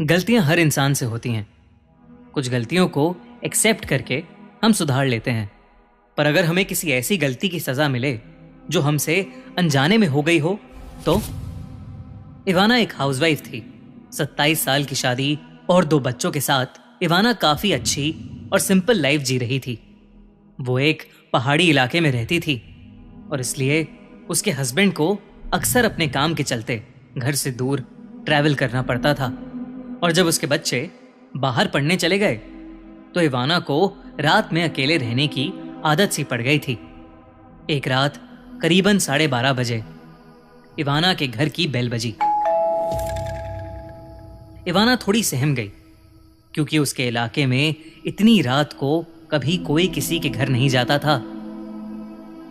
गलतियां हर इंसान से होती हैं। कुछ गलतियों को एक्सेप्ट करके हम सुधार लेते हैं, पर अगर हमें किसी ऐसी गलती की सजा मिले जो हमसे अनजाने में हो गई हो तो? इवाना एक हाउसवाइफ थी। 27 साल की शादी और 2 बच्चों के साथ इवाना काफी अच्छी और सिंपल लाइफ जी रही थी। वो एक पहाड़ी इलाके में रहती थी और इसलिए उसके हस्बैंड को अक्सर अपने काम के चलते घर से दूर ट्रैवल करना पड़ता था। और जब उसके बच्चे बाहर पढ़ने चले गए तो इवाना को रात में अकेले रहने की आदत सी पड़ गई थी। एक रात करीबन 12:30 बजे इवाना के घर की बेल बजी। इवाना थोड़ी सहम गई क्योंकि उसके इलाके में इतनी रात को कभी कोई किसी के घर नहीं जाता था।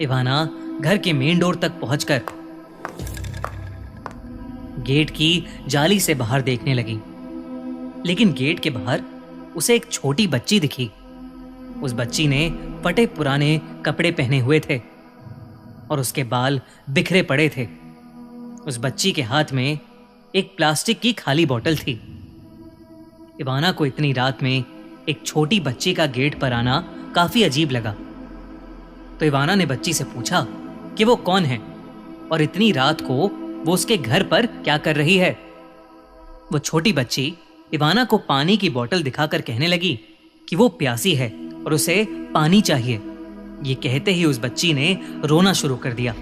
इवाना घर के मेन डोर तक पहुंचकर गेट की जाली से बाहर देखने लगी, लेकिन गेट के बाहर उसे एक छोटी बच्ची दिखी। उस बच्ची ने फटे पुराने कपड़े पहने हुए थे और उसके बाल बिखरे पड़े थे। उस बच्ची के हाथ में एक प्लास्टिक की खाली बोतल थी। इवाना को इतनी रात में एक छोटी बच्ची का गेट पर आना काफी अजीब लगा, तो इवाना ने बच्ची से पूछा कि वो कौन है और इतनी रात को वो उसके घर पर क्या कर रही है। वो छोटी बच्ची इवाना को पानी की बोतल दिखाकर कहने लगी कि वो प्यासी है और उसे पानी चाहिए। ये कहते ही उस बच्ची ने रोना शुरू कर दिया।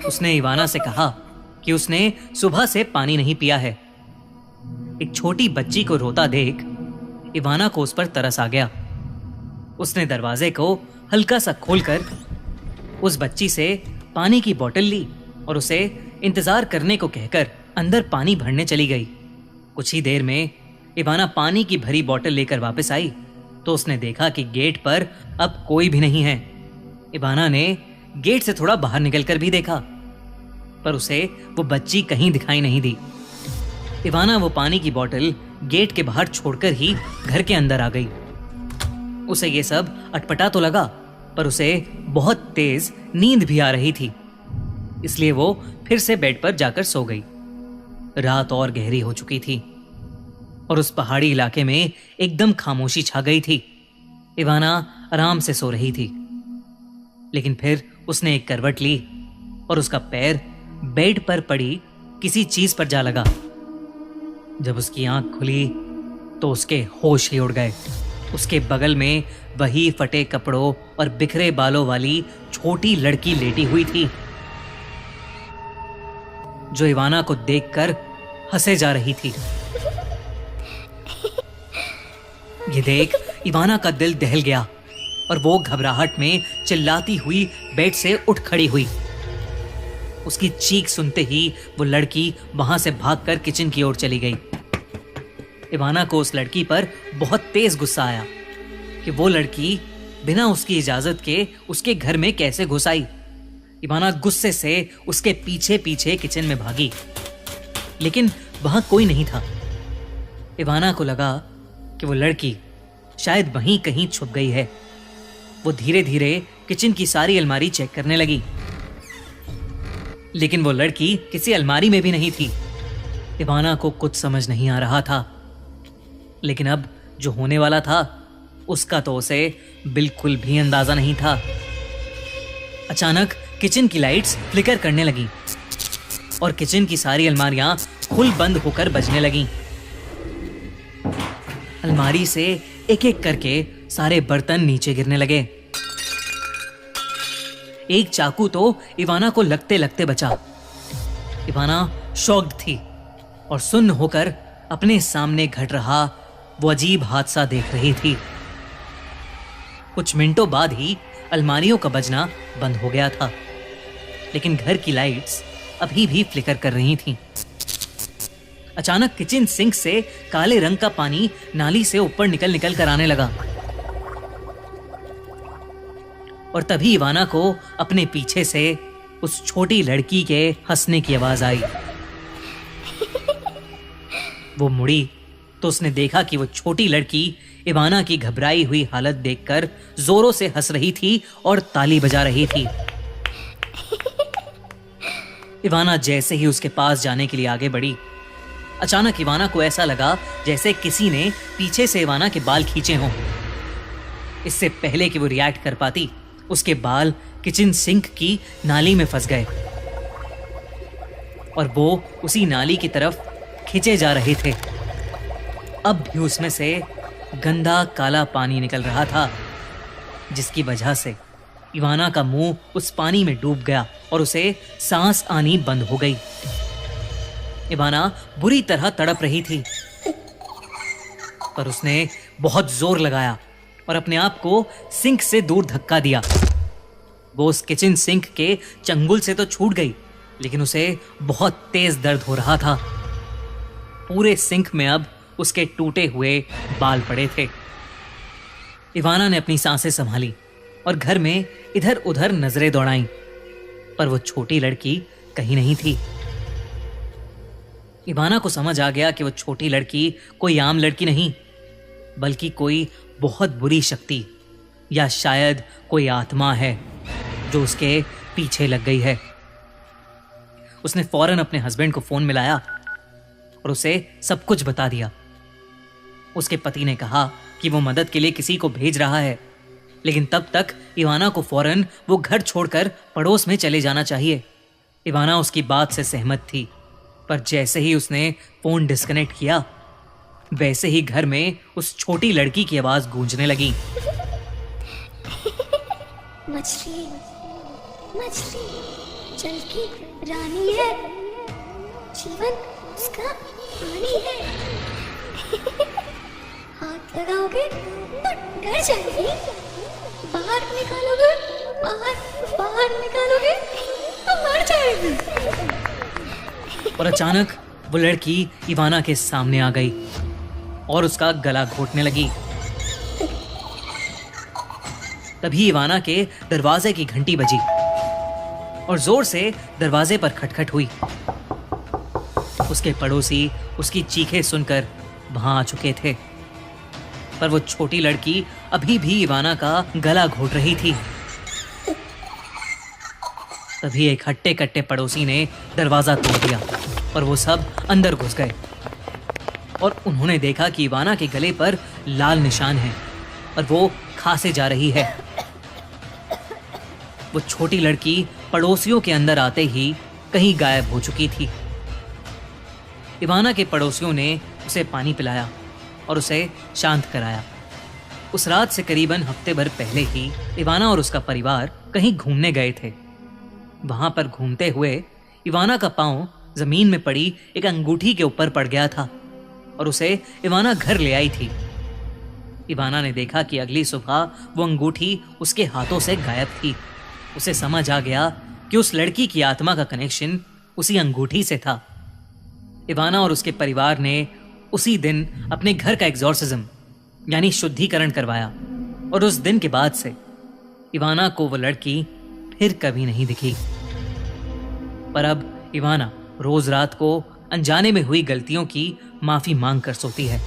उसने इवाना से कहा कि उसने सुबह से पानी नहीं पिया है। एक छोटी बच्ची को रोता देख इवाना को उस पर तरस आ गया। उसने दरवाजे को हल्का सा खोलकर उस बच्ची से पानी की बोतल ली और उसे इंतजार करने को कहकर अंदर पानी भरने चली गई। कुछ ही देर में इवाना पानी की भरी बोतल लेकर वापस आई तो उसने देखा कि गेट पर अब कोई भी नहीं है। इवाना ने गेट से थोड़ा बाहर निकलकर भी देखा, पर उसे वो बच्ची कहीं दिखाई नहीं दी। इवाना वो पानी की बोतल गेट के बाहर छोड़कर ही घर के अंदर आ गई। उसे ये सब अटपटा तो लगा, पर उसे बहुत तेज नींद भी आ रही थी, इसलिए वो फिर से बेड पर जाकर सो गई। रात और गहरी हो चुकी थी और उस पहाड़ी इलाके में एकदम खामोशी छा गई थी। इवाना आराम से सो रही थी, लेकिन फिर उसने एक करवट ली और उसका पैर बेड पर पड़ी किसी चीज पर जा लगा। जब उसकी आंख खुली तो उसके होश ही उड़ गए। उसके बगल में वही फटे कपड़ों और बिखरे बालों वाली छोटी लड़की लेटी हुई थी, जो इवाना को देखकर हंसे जा रही थी। ये देख इवाना का दिल दहल गया और वो घबराहट में चिल्लाती हुई बेड से उठ खड़ी हुई। उसकी चीख सुनते ही वो लड़की वहां से भागकर किचन की ओर चली गई। इवाना को उस लड़की पर बहुत तेज गुस्सा आया कि वो लड़की बिना उसकी इजाजत के उसके घर में कैसे घुस आई। इवाना गुस्से से उसके पीछे पीछे किचन में भागी, लेकिन वहां कोई नहीं था। इवाना को लगा कि वो लड़की शायद वहीं कहीं छुप गई है। वो धीरे धीरे किचन की सारी अलमारी चेक करने लगी, लेकिन वो लड़की किसी अलमारी में भी नहीं थी। इवाना को कुछ समझ नहीं आ रहा था, लेकिन अब जो होने वाला था उसका तो उसे बिल्कुल भी अंदाजा नहीं था। अचानक किचन की लाइट्स फ्लिकर करने लगी और किचन की सारी अलमारियां खुल बंद होकर बजने लगीं। अलमारी से एक एक करके सारे बर्तन नीचे गिरने लगे। एक चाकू तो इवाना को लगते लगते बचा। इवाना शॉक्ड थी और सुन्न होकर अपने सामने घट रहा वो अजीब हादसा देख रही थी। कुछ मिनटों बाद ही अलमारियों का बजना बंद हो गया था, लेकिन घर की लाइट्स अभी भी फ्लिकर कर रही थीं। अचानक किचन सिंक से काले रंग का पानी नाली से ऊपर निकल निकल कर आने लगा और तभी इवाना को अपने पीछे से उस छोटी लड़की के हंसने की आवाज आई। वो मुड़ी तो उसने देखा कि वो छोटी लड़की इवाना की घबराई हुई हालत देखकर जोरों से हंस रही थी और ताली बजा रही थी। इवाना जैसे ही उसके पास जाने के लिए आगे बढ़ी अचानक इवाना को ऐसा लगा जैसे किसी ने पीछे से इवाना के बाल खींचे हों। इससे पहले कि वो रिएक्ट कर पाती, उसके बाल किचन सिंक की नाली में फंस गए और वो उसी नाली की तरफ खींचे जा रहे थे। अब भी उसमें से गंदा काला पानी निकल रहा था, जिसकी वजह से इवाना का मुंह उस पानी में डूब गया और उसे सांस आनी बंद हो गई। इवाना बुरी तरह तड़प रही थी, पर उसने बहुत जोर लगाया और अपने आप को सिंक से दूर धक्का दिया। वो उस किचन सिंक के चंगुल से तो छूट गई, लेकिन उसे बहुत तेज दर्द हो रहा था। पूरे सिंक में अब उसके टूटे हुए बाल पड़े थे। इवाना ने अपनी सांसें संभाली और घर में इधर उधर नजरें दौड़ाईं, पर वो छोटी लड़की कहीं नहीं थी। इवाना को समझ आ गया कि वो छोटी लड़की कोई आम लड़की नहीं, बल्कि कोई बहुत बुरी शक्ति या शायद कोई आत्मा है जो उसके पीछे लग गई है। उसने फौरन अपने हस्बैंड को फोन मिलाया और उसे सब कुछ बता दिया। उसके पति ने कहा कि वो मदद के लिए किसी को भेज रहा है, लेकिन तब तक इवाना को फौरन वो घर छोड़कर पड़ोस में चले जाना चाहिए। इवाना उसकी बात से सहमत थी, पर जैसे ही उसने फोन डिस्कनेक्ट किया, वैसे ही घर में उस छोटी लड़की की आवाज गूंजने लगी। मछली मछली जल की रानी है, जीवन उसका पानी है। हाथ लगाओगे तो डर जाएगी, बाहर निकालोगे बाहर निकालोगे तो मर जाएगी। और अचानक वो लड़की इवाना के सामने आ गई और उसका गला घोटने लगी। तभी इवाना के दरवाजे की घंटी बजी और जोर से दरवाजे पर खटखट हुई। उसके पड़ोसी उसकी चीखें सुनकर वहां आ चुके थे, पर वो छोटी लड़की अभी भी इवाना का गला घोट रही थी। तभी एक हट्टे कट्टे पड़ोसी ने दरवाजा तोड़ दिया और वो सब अंदर घुस गए और उन्होंने देखा कि इवाना के गले पर लाल निशान है और वो खांसे जा रही है। वो छोटी लड़की पड़ोसियों के अंदर आते ही कहीं गायब हो चुकी थी। इवाना के पड़ोसियों ने उसे पानी पिलाया और उसे शांत कराया। उस रात से करीबन हफ्ते भर पहले ही इवाना और उसका परिवार कहीं घूमने गए थे। वहां पर घूमते हुए इवाना का पांव जमीन में पड़ी एक अंगूठी के ऊपर पड़ गया था और उसे इवाना घर ले आई थी। इवाना ने देखा कि अगली सुबह वो अंगूठी उसके हाथों से गायब थी। उसे समझ आ गया कि उस लड़की की आत्मा का कनेक्शन उसी अंगूठी से था। इवाना और उसके परिवार ने उसी दिन अपने घर का एग्जॉर्सिज्म यानी शुद्धिकरण करवाया और उस दिन के बाद से इवाना को वो लड़की फिर कभी नहीं दिखी। पर अब इवाना रोज रात को अनजाने में हुई गलतियों की माफी मांग कर सोती है।